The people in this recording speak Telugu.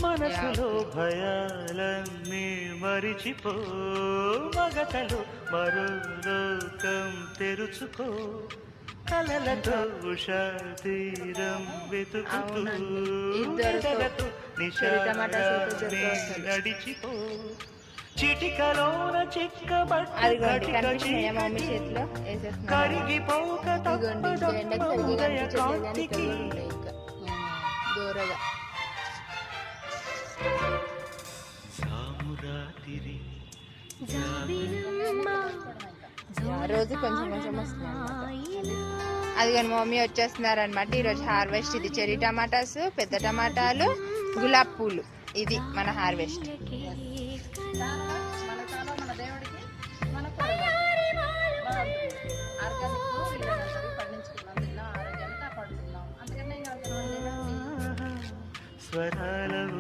మనసులో భయాలన్నీ మరిచిపో, మగతలో మరో లోకం తెరుచుకో, కలలతో ఉషా తీరం వెతుకుతూ నిదలతో నిశారాన్ని నడిచిపో, చిటికలోన చిక్కబట్టి కరిగిపోక తప్పదయ కాంతికి దూరగా సామురాతిరి రోజు కొంచెం కొంచెం వస్తున్నాయి. అది కానీ మమ్మీ వచ్చేస్తున్నారు అనమాట. ఈరోజు హార్వెస్ట్. ఇది చెర్రీ టమాటాస్, పెద్ద టమాటాలు, గులాబ్ పూలు. ఇది మన హార్వెస్ట్.